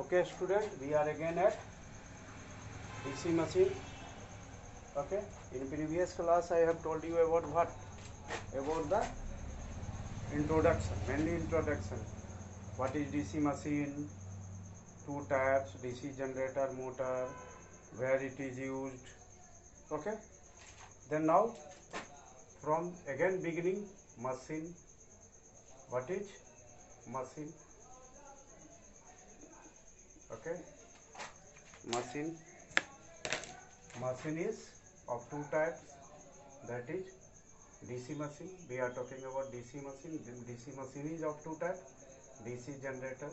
Okay, student, we are again at DC machine. Okay, in previous class I have told you about what? About the introduction, mainly introduction. What is DC machine? Two types: DC generator, motor, where it is used. Okay, then now from again beginning, machine. What is machine? Okay, machine is of two types, that is DC machine. We are talking about DC machine. DC machine is of two types, DC generator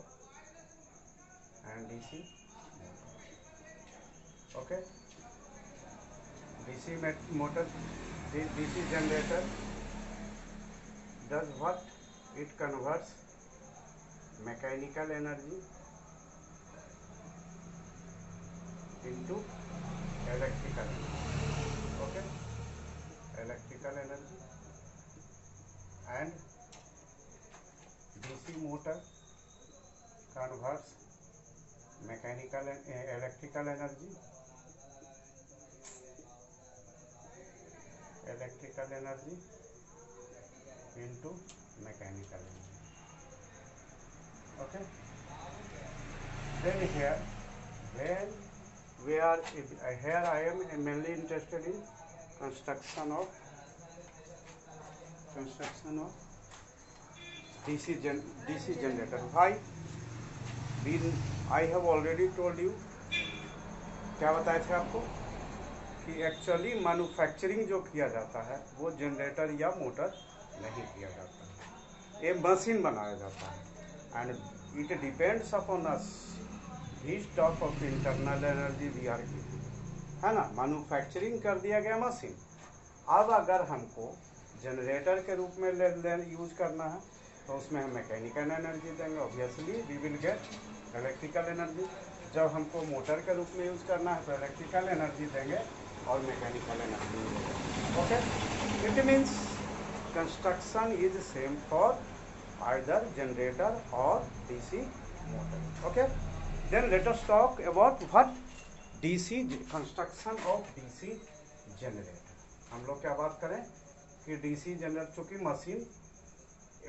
and DC motor. Okay, DC motor, DC generator does what? It converts mechanical energy into electrical energy. Okay, electrical energy. And DC motor converts mechanical and electrical energy into mechanical energy. Okay, then here I am mainly interested in construction of DC generator. Why? I have already told you, क्या बताए थे आपको कि actually manufacturing जो किया जाता है वो जनरेटर या मोटर नहीं किया जाता है, ये मशीन बनाया जाता है and it depends upon us this type of internal energy we are giving, है ना। मैन्युफैक्चरिंग कर दिया गया मशीन। अब अगर हमको जनरेटर के रूप में यूज करना है तो उसमें हम मैकेनिकल एनर्जी देंगे, obviously we will get electrical energy. जब हमको मोटर के रूप में यूज करना है तो इलेक्ट्रिकल एनर्जी देंगे और मैकेनिकल एनर्जी देंगे। Okay, it means construction is same for either generator और DC motor. Okay, then let us talk about what DC construction of DC generator. हम लोग क्या बात करें कि डीसी जनरेटर, चूँकि मशीन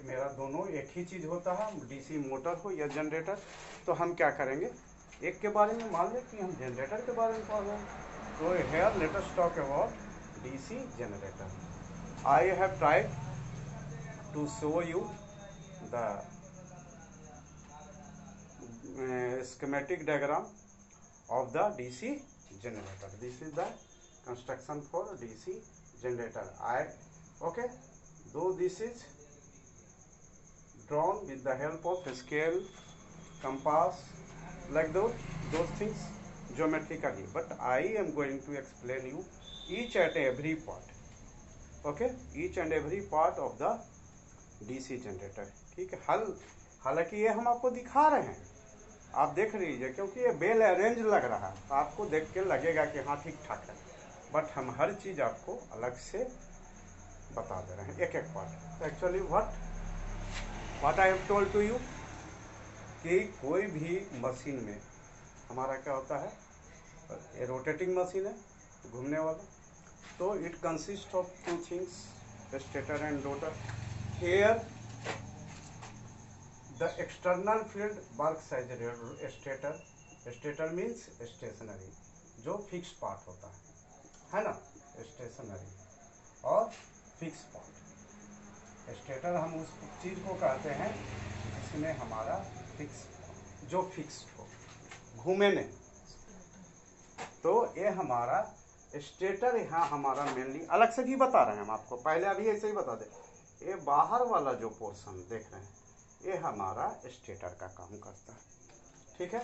मेरा दोनों एक ही चीज़ होता है, डीसी मोटर हो या जनरेटर, तो हम क्या करेंगे एक के बारे में मान लें कि हम जनरेटर के बारे में पढ़ रहे हैं। तो here let us talk about DC generator. I have tried to show you the schematic diagram of the DC generator. This is the construction for DC generator. Okay, though this is drawn with the help of scale, compass, like those things geometrically, but I am going to explain you each and every part. Okay, each and every part of the DC generator. ठीक है, हालांकि ये हम आपको दिखा रहे हैं, आप देख लीजिए, क्योंकि ये वेल अरेंज लग रहा है, तो आपको देख के लगेगा कि हाँ ठीक ठाक है, बट हम हर चीज़ आपको अलग से बता दे रहे हैं, एक एक part. Actually what I have told to you कि कोई भी मशीन में हमारा क्या होता है, ये रोटेटिंग मशीन है, घूमने वाला, तो it consist of two things, stator and rotor. Here the external field works as a stator means stationary, जो फिक्स पार्ट होता है ना, स्टेशनरी और फिक्स पार्ट। स्टेटर हम उस चीज़ को कहते हैं जिसमें हमारा फिक्स, जो फिक्स हो, घूमे नहीं, तो ये हमारा स्टेटर। यहाँ हमारा मेनली अलग से भी बता रहे हैं हम आपको, पहले अभी ऐसे ही बता दें, ये बाहर वाला जो पोर्शन देख रहे हैं ये हमारा स्टेटर का काम करता है, ठीक है।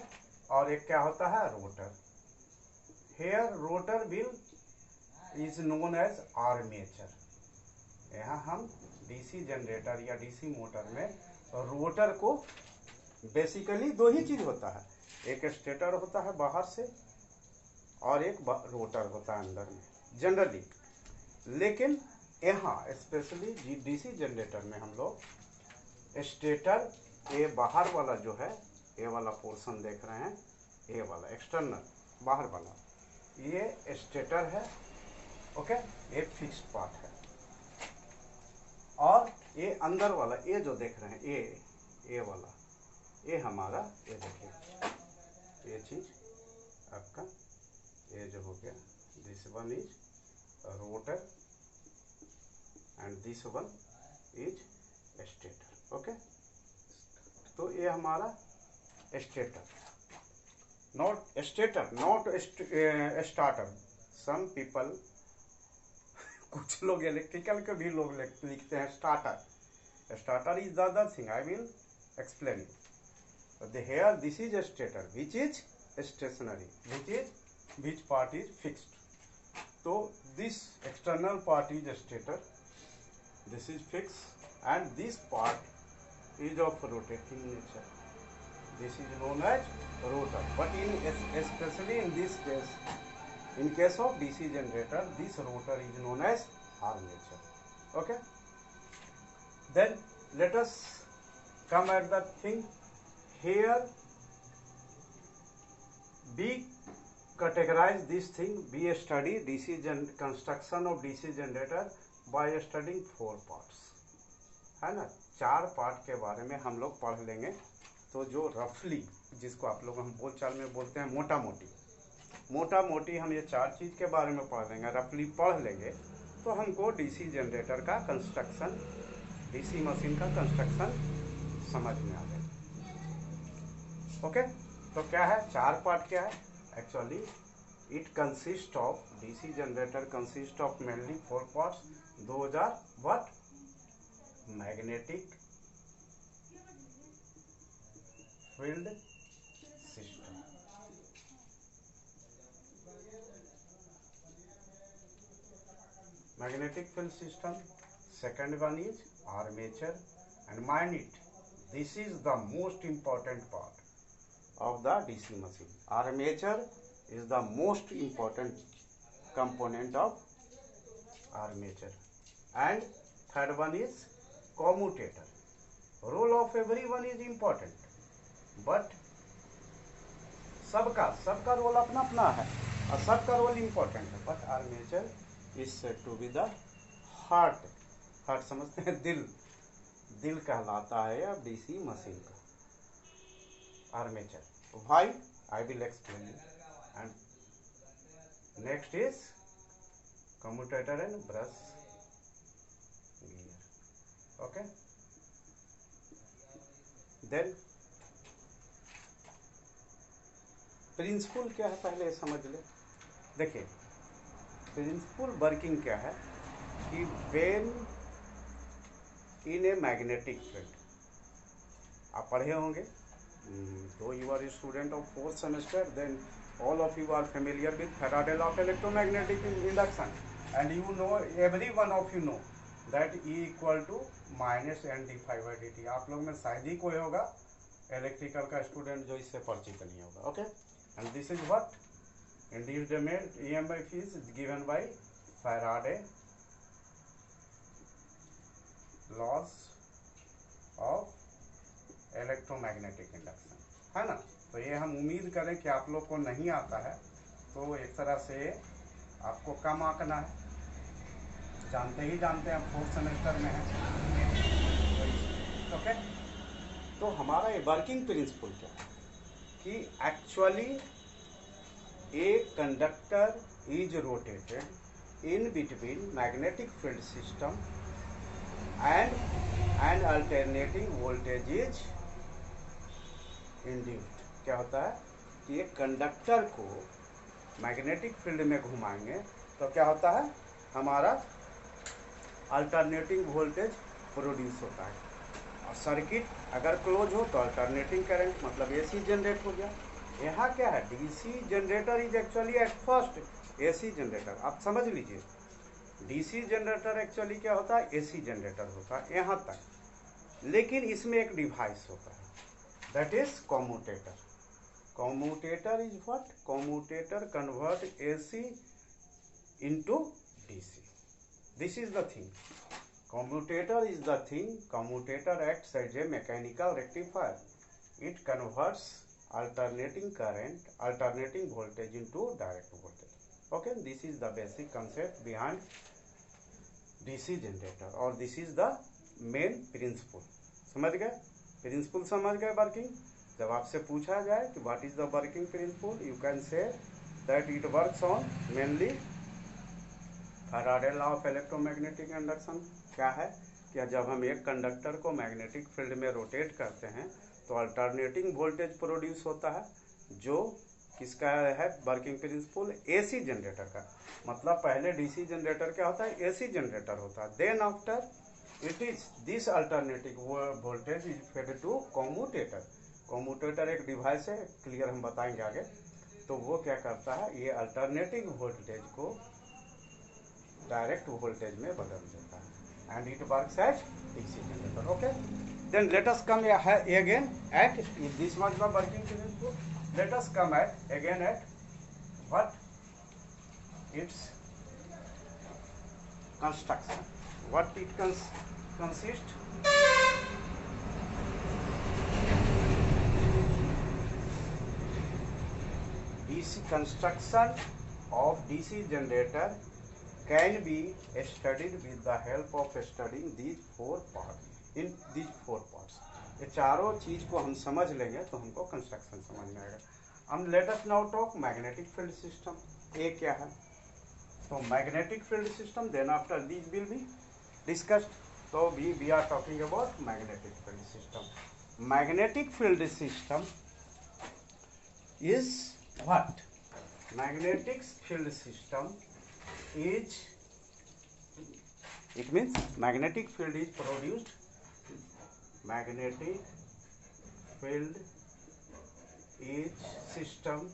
और एक क्या होता है, rotor. Here rotor wheel is known as armature. यहाँ हम डीसी जनरेटर या डीसी मोटर में रोटर को बेसिकली दो ही चीज होता है, एक स्टेटर होता है बाहर से और एक रोटर होता है अंदर में जनरली। लेकिन यहाँ स्पेशली डीसी जनरेटर में हम लोग स्टेटर, ये बाहर वाला जो है ये वाला पोर्शन देख रहे हैं, ये वाला एक्सटर्नल बाहर वाला, ये स्टेटर है, ओके, ये फिक्स्ड पार्ट है। और ये अंदर वाला, ये जो देख रहे हैं, ये वाला, ये हमारा, ये देखिए, ये चीज आपका, ये जो हो गया, this one is rotor and this one is stator, okay. तो ये हमारा stator, not stator, not starter. Some people, कुछ लोग इलेक्ट्रिकल के भी लोग लिखते हैं starter. Starter is the other thing, I will explain you. Here this is a stator which is stationary, which part is fixed. So this external part is a stator, this is fixed, and this part is of rotating nature. This is known as rotor. But especially in this case, in case of DC generator, this rotor is known as armature. Okay. Then let us come at the thing. Here we categorize this thing, we study construction of DC generator by studying 4 parts, है ना। 4 part के बारे में हम लोग पढ़ लेंगे। तो जो रफली, जिसको आप लोग हम बोलचाल में बोलते हैं मोटा मोटी हम ये 4 चीज़ के बारे में पढ़ लेंगे, रफली पढ़ लेंगे, तो हमको DC जनरेटर का कंस्ट्रक्शन, DC मशीन का कंस्ट्रक्शन समझ में आ जाएगा। ओके, तो क्या है 4 पार्ट, क्या है actually, it consist of, DC generator consist of mainly 4 parts. 2000 what, magnetic field system, magnetic field system. Second one is armature, and mind it, this is the most important part of the DC machine. Armature is the most important component of armature. And third one is commutator. Role of everyone is important, but सबका role अपना अपना है और सबका role important है। But armature is said to be the heart समझते हैं, दिल कहलाता है अब डीसी मशीन का armature. Why, I will explain you. And next is commutator and brush gear, okay. Then principle क्या है पहले समझ ले। देखिए प्रिंसिपल वर्किंग क्या है कि when in a magnetic field, आप पढ़े होंगे, तो you are a student of 4th semester, then all of you are familiar with Faraday law of electromagnetic induction, and you know, every one of you know that E equal to -NdΦ/dt। आप लोग में शायद ही कोई होगा electrical का student जो इससे परिचित नहीं होगा, okay. And this is what, induced EMF is given by Faraday laws of electromagnetic induction, है ना। तो ये हम उम्मीद करें कि आप लोग को नहीं आता है, तो एक तरह से आपको कम आंकना है, जानते हैं 4th सेमेस्टर में है, ओके। तो हमारा ये वर्किंग प्रिंसिपल क्या है कि actually a conductor is rotated in between magnetic field system and an alternating voltage is induced। क्या होता है कि एक कंडक्टर को मैग्नेटिक फील्ड में घुमाएंगे तो क्या होता है, हमारा अल्टरनेटिंग वोल्टेज प्रोड्यूस होता है, और सर्किट अगर क्लोज हो तो अल्टरनेटिंग करंट मतलब AC जनरेट हो गया। यहाँ क्या है, DC generator is actually at first AC generator. आप समझ लीजिए डीसी जनरेटर एक्चुअली क्या होता है, AC जनरेटर होता है यहाँ तक, लेकिन इसमें एक डिवाइस होता है that is commutator. Commutator is what, commutator convert AC into DC। This is the thing, commutator is the thing, commutator acts as a mechanical rectifier it converts alternating voltage into direct voltage. Okay, this is the basic concept behind DC generator और this is the main principle. समझ गए? Principal समझ गए working? जब आपसे पूछा जाए कि what is the working principle, you can say that it works on mainly Faraday law of electromagnetic induction. क्या है कि जब हम एक कंडक्टर को मैग्नेटिक फील्ड में रोटेट करते हैं तो अल्टरनेटिंग वोल्टेज प्रोड्यूस होता है, जो किसका है वर्किंग प्रिंसिपल? एसी जनरेटर का। मतलब पहले डीसी जनरेटर क्या होता है? एसी जनरेटर होता है। Then after it is this alternating voltage is fed to commutator. Commutator एक डिवाइस है, क्लियर हम बताएंगे आगे। तो वो क्या करता है, ये अल्टरनेटिंग वोल्टेज को डायरेक्ट वोल्टेज में बदल देता है and it works as DC generator. Okay, then let us come again at, if this was the working principle, let us come again at what its construction, what it consists. DC construction of DC generator can be studied with the help of studying these four parts. In these four parts, ये चारों चीज को हम समझ लेंगे तो हमको construction समझ में आएगा। हम let us now talk magnetic field system. ये क्या है? तो magnetic field system, then after this will be discussed. तो we are talking about magnetic field system. Magnetic field system is what? Magnetic field system is, it means magnetic field is produced, magnetic field is system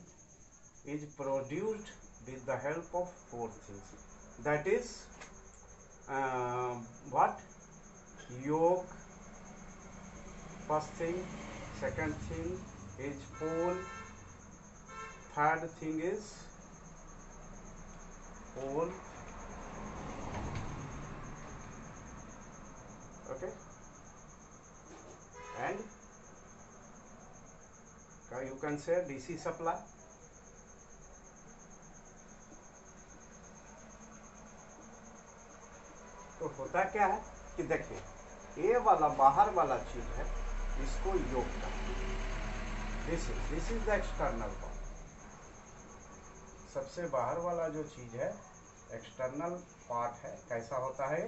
is produced with the help of four things, that is what? Yoke, first thing, second thing is pole, third thing is pole, okay, and you can say DC supply, तो होता क्या है कि देखिए, ये वाला बाहर वाला चीज है, इसको योग करते हैं। This is the external part. सबसे बाहर वाला जो चीज है एक्सटर्नल पार्ट है, कैसा होता है?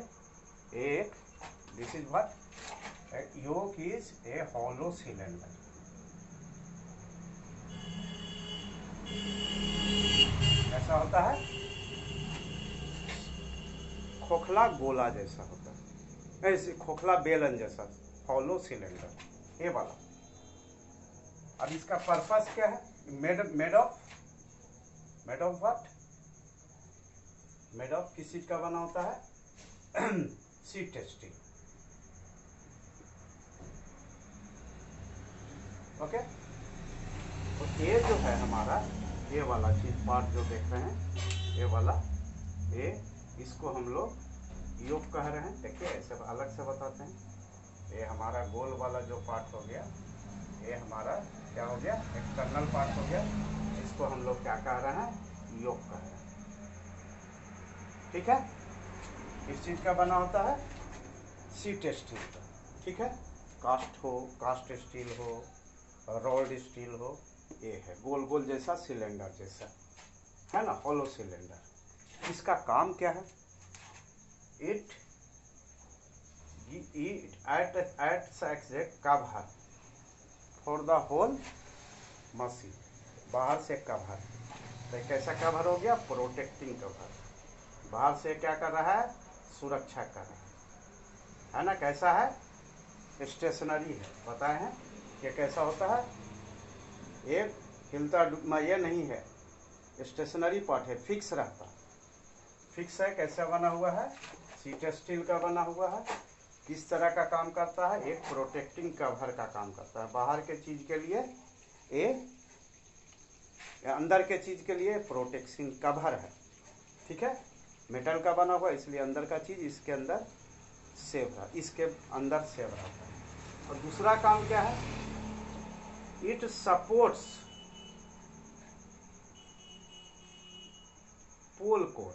एक, this is what? Yoke is a hollow cylinder. ऐसा होता है, खोखला गोला जैसा होता है, ऐसे खोखला बेलन जैसा, हॉलो सिलेंडर, ये वाला। अब इसका पर्पस क्या है? Made of what? Made of किस चीज का बना होता है? Sheet steel. ओके, तो ये जो है हमारा, ये वाला चीज पार्ट जो देख रहे हैं, ये वाला, ये इसको हम लोग योग कह रहे हैं। देखिए ऐसे अलग से बताते हैं। ये हमारा गोल वाला जो पार्ट हो गया, ये हमारा क्या हो गया? एक्सटर्नल पार्ट हो गया। इसको हम लोग क्या कह रहे हैं? योग कह रहे हैं। ठीक है, इस चीज का बना होता है शीट स्टील का। ठीक है, कास्ट स्टील हो, रोल्ड स्टील हो, ये है गोल गोल जैसा सिलेंडर जैसा है ना, हॉलो सिलेंडर। इसका काम क्या है? It acts as a cover for the whole machine. बाहर से कवर, तो कैसा कवर हो गया? Protecting cover. बाहर से क्या कर रहा है? सुरक्षा कर रहा है ना। कैसा है? स्टेशनरी है। बताए हैं कि कैसा होता है? एक हिलता ये नहीं है, स्टेशनरी पार्ट है, फिक्स रहता है। फिक्स है, कैसा बना हुआ है? शीट स्टील का बना हुआ है। किस तरह का काम करता है? एक प्रोटेक्टिंग कवर का काम करता है। बाहर के चीज के लिए अंदर के चीज के लिए प्रोटेक्शन कवर है। ठीक है, मेटल का बना हुआ, इसलिए अंदर का चीज इसके अंदर सेव रहा, इसके अंदर सेव रहता है। और दूसरा काम क्या है? It supports pole core.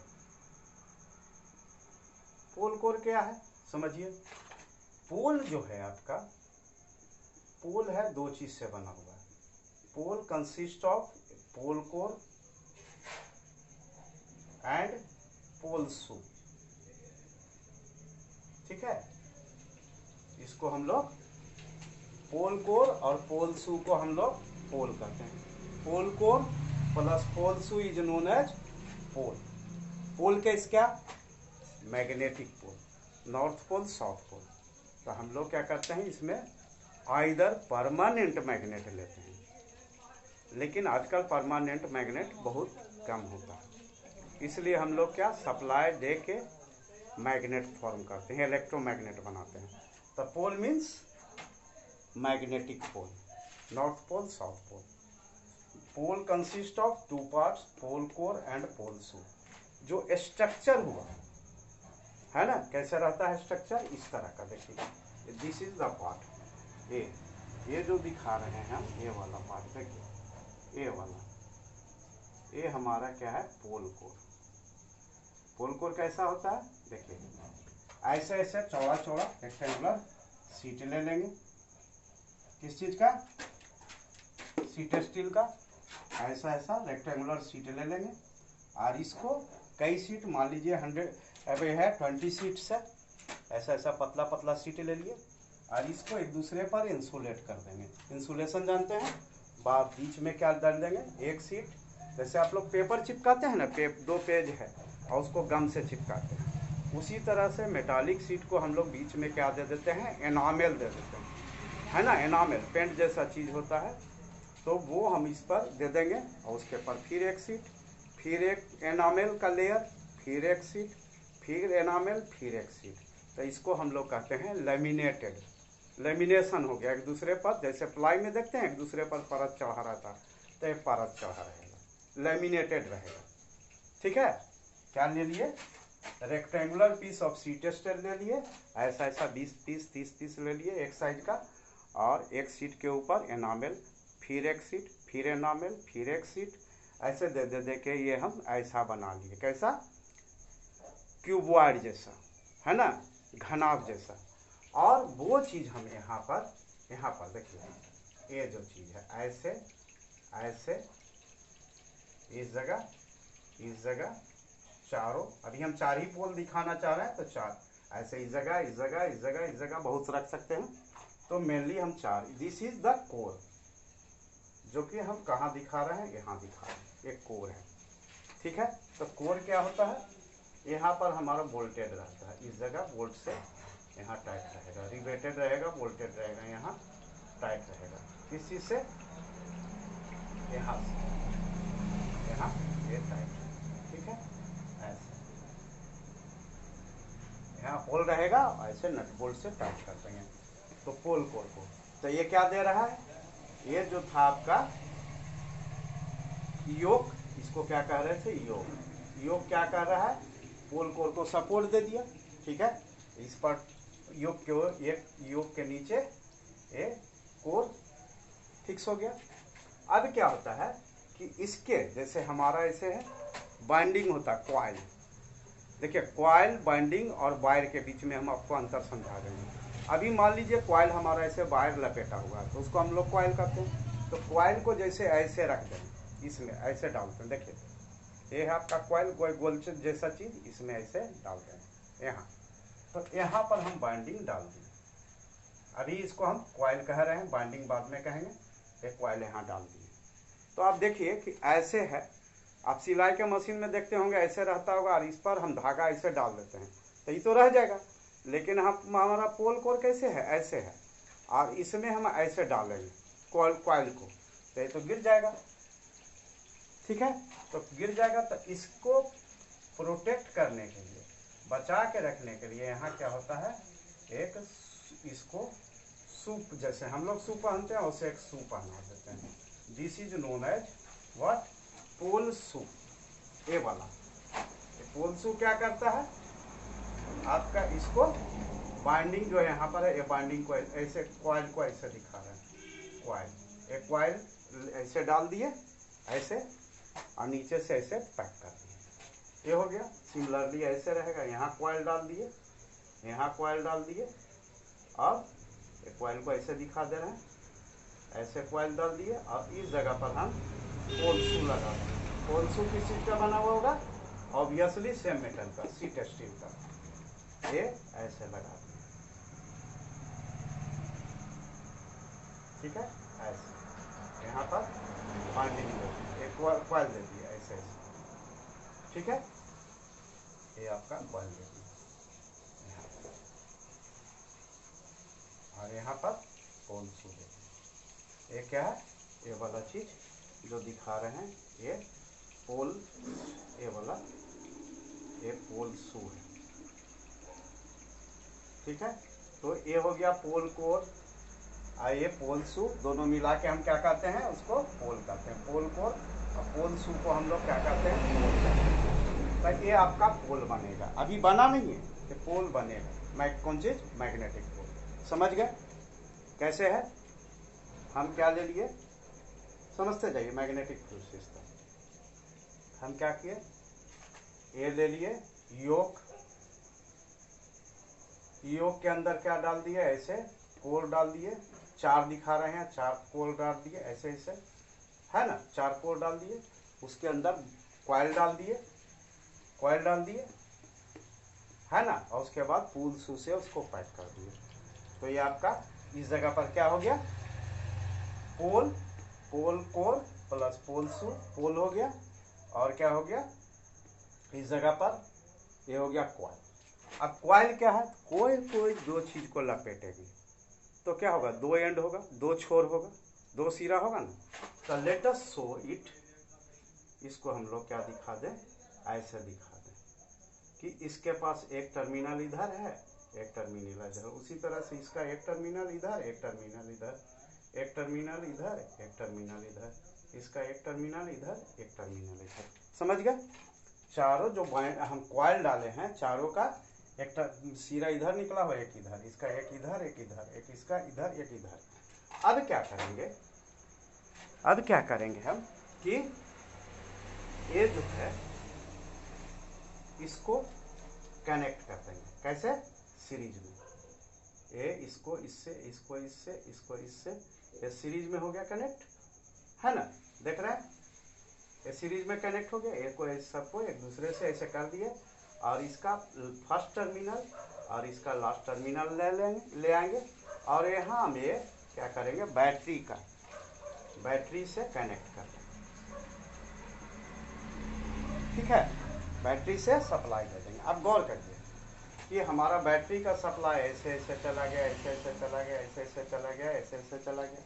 Pole core क्या है समझिए। पोल जो है आपका, पोल है दो चीज से बना हुआ है। Pole consist of pole core and pole shoe, ठीक है। इसको हम लोग पोल कोर और पोल शू को हम लोग पोल कहते हैं। Pole core plus pole shoe is known as pole. Pole case क्या, magnetic pole, north pole south pole. तो हम लोग क्या करते हैं इसमें आइदर परमानेंट मैग्नेट लेते हैं, लेकिन आजकल परमानेंट मैग्नेट बहुत कम होता है, इसलिए हम लोग क्या सप्लाई दे के मैग्नेट फॉर्म करते हैं, इलेक्ट्रोमैग्नेट बनाते हैं। तो pole means magnetic pole, north pole south pole. Pole consist of two parts, pole core and pole shoe. जो स्ट्रक्चर हुआ है ना, कैसे रहता है स्ट्रक्चर, इस तरह का देखिए। This is the part A, ये जो दिखा रहे हैं हम, ये वाला पार्ट देखिए, ये वाला, ये हमारा क्या है पोल कोर। पोल कोर कैसा होता है देखिए, ऐसे ऐसे चौड़ा चौड़ा रेक्टेंगुलर सीट ले लेंगे। किस चीज का, सीट स्टील का। ऐसा ऐसा रेक्टेंगुलर सीट ले लेंगे और इसको कई सीट, मान लीजिए 100 अब है 20 सीट से, ऐसा ऐसा पतला पतला सीट ले लिए और इसको एक दूसरे पर इंसुलेट कर देंगे। इंसुलेशन जानते हैं, बीच में क्या डाल देंगे, एक सीट, जैसे आप लोग पेपर चिपकाते हैं ना, दो पेज है और उसको गम से चिपकाते हैं, उसी तरह से मेटालिक सीट को हम लोग बीच में क्या दे देते हैं, एनामेल दे देते हैं, है ना। एनामेल पेंट जैसा चीज़ होता है, तो वो हम इस पर दे देंगे और उसके पर फिर एक सीट, फिर एक एनामेल का लेयर, फिर एक सीट, फिर एनामेल, फिर एक सीट। तो इसको हम लोग कहते हैं लेमिनेटेड। लेमिनेशन हो गया, एक दूसरे पर, जैसे प्लाई में देखते हैं एक दूसरे पर परत चढ़ा रहता है, तो एक परत चढ़ा रहेगा, लेमिनेटेड रहेगा, ठीक है। क्या ले लिए, rectangular piece of sheet steel ले लिए, ऐसा ऐसा 20 पीस 30 पीस ले लिए एक साइड का, और एक सीट के ऊपर एनामेल, फिर एक सीट, फिर एनामेल, फिर एक सीट, ऐसे दे दे दे के ये हम ऐसा बना लिए। कैसा, क्यूबॉइड जैसा, है ना, घनाभ जैसा। और वो चीज़ हम यहाँ पर देखिए, ये जो चीज़ है ऐसे ऐसे, इस जगह चारों, अभी हम 4 ही पोल दिखाना चाह रहे हैं, तो 4 ऐसे, इस जगह बहुत रख सकते हैं। तो मेनली हम 4, दिस इज द कोर, जो कि हम कहाँ दिखा रहे हैं, यहाँ दिखा रहे हैं, एक कोर है, ठीक है। तो कोर क्या होता है, यहाँ पर हमारा वोल्टेड रहता है, इस जगह वोल्ट से यहाँ टाइट रहेगा, रिवेटेड रहेगा, वोल्टेड रहेगा, यहाँ टाइट रहेगा। किस चीज़ से, यहाँ से, यहाँ ये टाइट, ठीक है। ऐसे यहाँ पोल रहेगा, ऐसे नट बोल्ट से टाइट कर देंगे, तो पोल कोर को। तो ये क्या दे रहा है, ये जो था आपका योक, इसको क्या कह रहे थे, योक क्या कर रहा है, पोल कोर को सपोर्ट दे दिया, ठीक है। इस पर योक के नीचे ये कोर फिक्स हो गया। अब क्या होता है कि इसके जैसे हमारा ऐसे है, बाइंडिंग होता है कॉइल। देखिए कॉइल, बाइंडिंग और वायर के बीच में हम आपको अंतर समझा देंगे। अभी मान लीजिए कॉइल हमारा ऐसे वायर लपेटा हुआ है, तो उसको हम लोग कॉइल कहते हैं। तो कॉइल को जैसे ऐसे रख दें, इसमें ऐसे डालते हैं, देखिए ये है आपका कॉइल, गोल जैसा चीज़, इसमें ऐसे डालते हैं यहाँ। तो यहाँ पर हम बाइंडिंग डाल दें, अभी इसको हम कॉइल कह रहे हैं, बाइंडिंग बाद में कहेंगे। एक कॉइल यहाँ डाल दिए, तो आप देखिए कि ऐसे है, आप सिलाई के मशीन में देखते होंगे ऐसे रहता होगा, और इस पर हम धागा ऐसे डाल देते हैं, तो ये तो रह जाएगा। लेकिन हम हमारा पोल कोर कैसे है, ऐसे है, और इसमें हम ऐसे डालेंगे कॉइल को, तो ये तो गिर जाएगा, ठीक है। तो गिर जाएगा, तो इसको प्रोटेक्ट करने के लिए, बचा के रखने के लिए यहाँ क्या होता है, एक इसको सूप, जैसे हम लोग सूप पहनते हैं उसे एक सूप पहना देते हैं। This is known as what, pole shoe. ये वाला पोल शू क्या करता है आपका, इसको बाइंडिंग जो है यहाँ पर है, ये बाइंडिंग को ऐसे, कॉइल को ऐसे दिखा रहे हैं, कॉइल एक कॉइल ऐसे डाल दिए ऐसे, और नीचे से ऐसे पैक कर दिए, ये हो गया। सिमिलरली ऐसे रहेगा, यहाँ कॉइल डाल दिए, यहाँ कॉइल डाल दिए, और एक कॉइल को ऐसे दिखा दे रहे हैं, ऐसे कॉइल डाल दिए, और इस जगह पर हम पोल शू लगा दें। पोल शू किस चीज का बना हुआ होगा? ऑब्वियसली सेम मेटल का, सीट स्टील का। ये ऐसे लगा दें, ठीक है, ऐसे यहाँ पर बाइंडिंग एक कॉइल दे दिया ऐसे ऐसे, ठीक है, ये आपका कॉइल दे दिया और यहाँ पर पोल शू दे दिया। ये क्या है? ये वाला चीज जो दिखा रहे हैं, ये पोल, ये वाला ये पोल शू है, ठीक है। तो ये हो गया पोल कोर, और ये पोल शू, दोनों मिला के हम क्या कहते हैं? उसको पोल कहते हैं, पोल कोर। और पोल शू को हम लोग क्या कहते हैं? पोल कहते हैं। तो ये आपका पोल बनेगा, अभी बना नहीं है, ये पोल बनेगा। कौन चीज? Magnetic pole. समझ गए कैसे है? हम क्या ले लिए? समझते जाइए। मैग्नेटिक फील्ड सिस्टम हम क्या किए? ये ले लिए योक, योक के अंदर क्या डाल दिए? ऐसे कोर डाल दिए, 4 दिखा रहे हैं, 4 कोर डाल दिए ऐसे ऐसे, है ना, 4 कोर डाल दिए। उसके अंदर कॉइल डाल दिए, कॉइल डाल दिए, है ना, और उसके बाद पोल शू से उसको पैक कर दिए। तो ये आपका इस जगह पर क्या हो गया? पोल, पोल कोर प्लस पोल शू, पोल हो गया। और क्या हो गया इस जगह पर? ये हो गया कॉइल। अब कॉइल क्या है? कोई दो चीज को लपेटेगी, तो क्या होगा? 2 एंड होगा, 2 छोर होगा, 2 सिरा होगा ना। तो लेट अस शो इट, इसको हम लोग क्या दिखा दें? ऐसे दिखा दें कि इसके पास एक टर्मिनल इधर है, एक टर्मिनल इधर। उसी तरह से इसका एक टर्मिनल इधर, एक टर्मिनल इधर, एक टर्मिनल इधर, एक टर्मिनल इधर, इसका एक टर्मिनल इधर, एक टर्मिनल इधर। समझ गए? चारों जो हम कॉइल डाले हैं, चारों का एक सिरा इधर निकला हुआ, एक इधर, इसका एक इधर, एक इधर, एक इसका इधर, एक इधर। अब क्या करेंगे? अब क्या करेंगे हम कि ये जो है इसको कनेक्ट कर देंगे। कैसे? सीरीज में। ये इसको इससे, इसको इससे, इसको इससे, ये सीरीज में हो गया कनेक्ट, है ना। देख रहे हैं? ये सीरीज में कनेक्ट हो गया। एक को सबको एक दूसरे से ऐसे कर दिए, और इसका फर्स्ट टर्मिनल और इसका लास्ट टर्मिनल ले आएंगे, और यहाँ हम ये क्या करेंगे? बैटरी का, बैटरी से कनेक्ट कर देंगे, ठीक है। बैटरी से सप्लाई दे देंगे। अब गौर करिए कि हमारा बैटरी का सप्लाई ऐसे ऐसे चला गया, ऐसे ऐसे चला गया, ऐसे ऐसे चला गया, ऐसे ऐसे चला गया।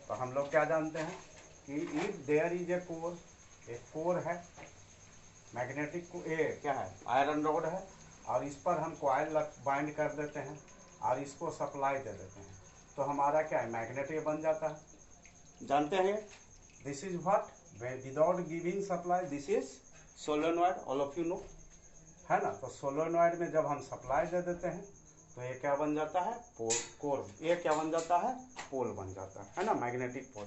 तो हम लोग क्या जानते हैं कि if there is a core, एक कोर है मैग्नेटिक, क्या है? आयरन रॉड है, और इस पर हम कॉइल बाइंड कर देते हैं और इसको सप्लाई दे देते हैं, तो हमारा क्या है? मैग्नेट ये बन जाता है। जानते हैं? This is what, without giving supply, this is solenoid, all of you no, है ना। तो सोलेनॉइड में जब हम सप्लाई दे देते हैं तो ये क्या बन जाता है? पोल कोर। ये क्या बन जाता है? पोल बन जाता है ना, मैग्नेटिक पोल।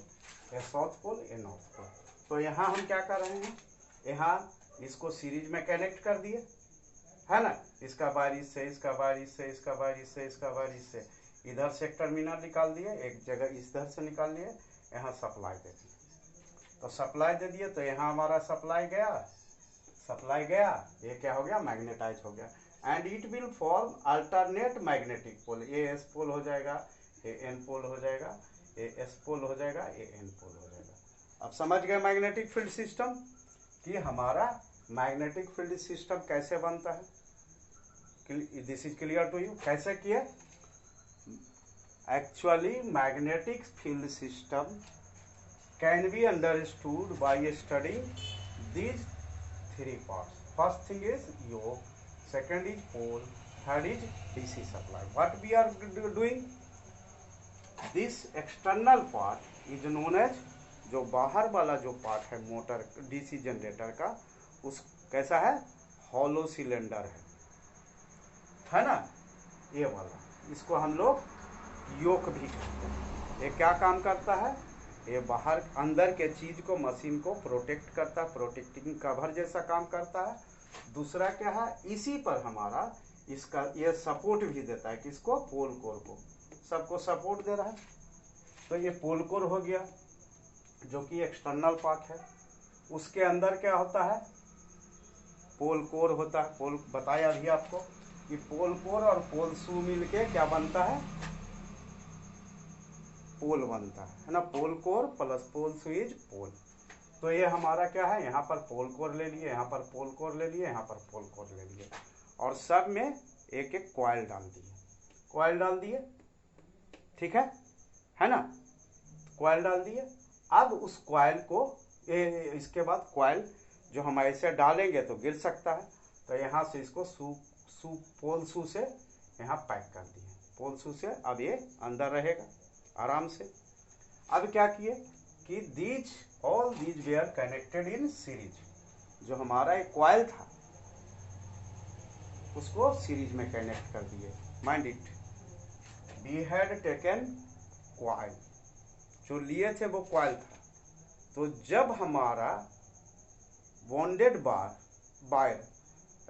ये साउथ पोल, ये नॉर्थ पोल। तो यहाँ हम क्या कर रहे हैं? यहाँ इसको सीरीज में कनेक्ट कर दिए, है ना, इसका वायर इससे, इसका वायर इससे, इसका वायर इससे, इसका वायर इससे, इधर से एक टर्मिनल निकाल दिए, एक जगह इधर से निकाल लिए, यहाँ सप्लाई दे दिए। तो सप्लाई दे दिए तो यहाँ हमारा सप्लाई गया, सप्लाई गया, ये क्या हो गया? मैग्नेटाइज हो गया। And it will form alternate magnetic pole. ये एस पोल हो जाएगा, ये एन पोल हो जाएगा, ये एस पोल हो जाएगा, ये एन पोल हो जाएगा। अब समझ गए मैग्नेटिक फील्ड सिस्टम कि हमारा मैग्नेटिक फील्ड सिस्टम कैसे बनता है? This is clear to you? कैसे किए? Actually magnetic field system can be understood by studying these 3 parts. First thing is yoke, second is pole, third is DC supply. What we are doing? This external part is known as, जो बाहर वाला जो part है motor DC generator का, उस कैसा है? Hollow cylinder है ना, ये वाला। इसको हम लोग योक भी कहते हैं। ये क्या काम करता है? ये बाहर अंदर के चीज को मशीन को प्रोटेक्ट करता है, प्रोटेक्टिंग कवर जैसा काम करता है। दूसरा क्या है, इसी पर हमारा इसका ये सपोर्ट भी देता है, किसको, पोल कोर को, सबको सपोर्ट दे रहा है। तो ये पोल कोर हो गया जो कि एक्सटर्नल पार्ट है। उसके अंदर क्या होता है, पोल कोर होता है। पोल बताया अभी आपको कि पोल कोर और पोल शू मिलके क्या बनता है, पोल बनता है ना। Pole core plus pole shoe is pole. तो ये हमारा क्या है, यहाँ पर पोल कोर ले लिए, यहाँ पर पोल कोर ले लिए, यहाँ पर पोल कोर ले लिए, और सब में एक एक कॉइल डाल दिए, कॉइल डाल दिए, ठीक है ना, कॉइल डाल दिए। अब उस कॉइल को इसके बाद कॉइल जो हम ऐसे डालेंगे तो गिर सकता है, तो यहाँ से इसको पोल शू से यहाँ पैक कर दिए, पोल शू से अब ये अंदर रहेगा आराम से। अब क्या किए कि all these where connected in series. जो हमारा एक कॉइल था उसको सीरीज में कनेक्ट कर दिए। Mind it, we had taken coil, जो लिए थे वो कॉइल था। तो जब हमारा बॉन्डेड वायर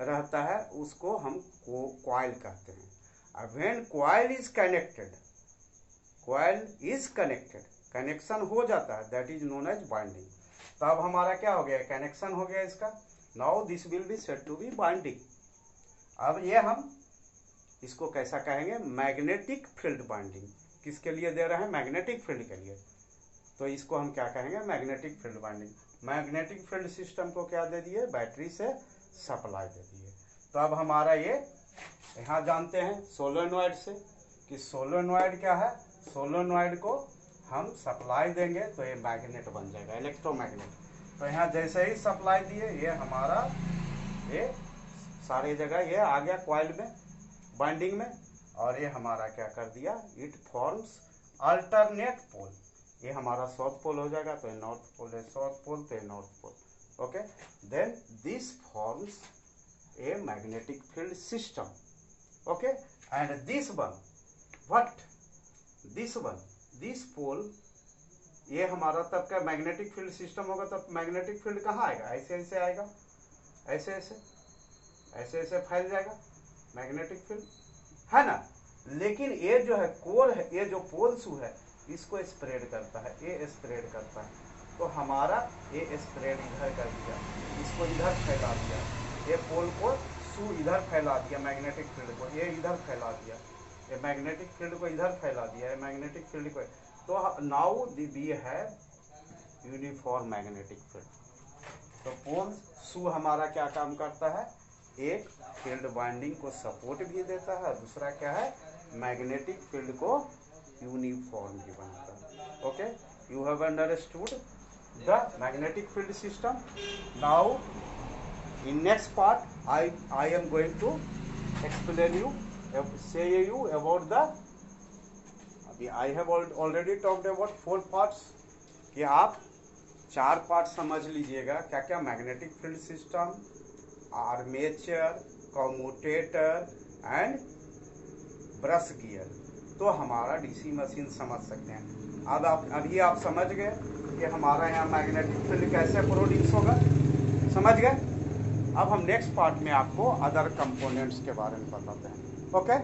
रहता है उसको हम कॉइल कहते हैं। अब when coil is connected, coil is connected, connection हो जाता है, that is known as binding. तो अब हमारा क्या हो गया, कनेक्शन हो गया इसका। Now this will be said to be binding. अब ये हम इसको कैसा कहेंगे, मैग्नेटिक फील्ड बाइंडिंग। किसके लिए दे रहे हैं, मैग्नेटिक फील्ड के लिए। तो इसको हम क्या कहेंगे, magnetic field binding. Magnetic field system को क्या दे दिए, बैटरी से सप्लाई दे दिए। तो अब हमारा ये यहाँ जानते हैं सोलेनॉइड से कि सोलेनॉइड क्या है, सोलेनॉइड को हम सप्लाई देंगे तो ये मैग्नेट बन जाएगा, इलेक्ट्रोमैग्नेट। तो यहाँ जैसे ही सप्लाई दिए ये हमारा ये सारी जगह ये आ गया कॉइल में, बाइंडिंग में, और ये हमारा क्या कर दिया, इट फॉर्म्स अल्टरनेट पोल। ये हमारा साउथ पोल हो जाएगा, तो ये नॉर्थ पोल है, साउथ पोल तो ये north pole. Okay, then this forms a magnetic field system. Okay, and this one what, this pole, ये हमारा तब का मैग्नेटिक फील्ड सिस्टम होगा। तब मैग्नेटिक फील्ड कहाँ आएगा, ऐसे ऐसे आएगा, ऐसे ऐसे ऐसे ऐसे फैल जाएगा मैग्नेटिक फील्ड, है ना। लेकिन ये जो है कोर है, ये जो पोल शू है इसको स्प्रेड करता है, ये स्प्रेड करता है। तो हमारा ये स्प्रेड इधर कर दिया, इसको इधर फैला दिया, ये पोल को शू इधर फैला दिया, मैग्नेटिक फील्ड को ये इधर फैला दिया, ये मैग्नेटिक फील्ड को इधर फैला दिया है, मैग्नेटिक फील्ड को। तो now we have uniform magnetic field. तो पोल शू हमारा क्या काम करता है, एक फील्ड बाइंडिंग को सपोर्ट भी देता है, दूसरा क्या है, मैग्नेटिक फील्ड को यूनिफॉर्म भी बनाता है। Okay, you have understood the magnetic field system. Now in next part I am going to explain you, say you about the, अभी I have already talked about 4 parts, कि आप 4 part समझ लीजिएगा क्या क्या, magnetic field system, armature, commutator and brush gear. तो हमारा DC machine समझ सकते हैं। अब अभी आप समझ गए कि हमारा यहाँ मैग्नेटिक फील्ड कैसे प्रोड्यूस होगा, समझ गए। अब हम नेक्स्ट पार्ट में आपको अदर कंपोनेंट्स के बारे में बताते हैं। ओके।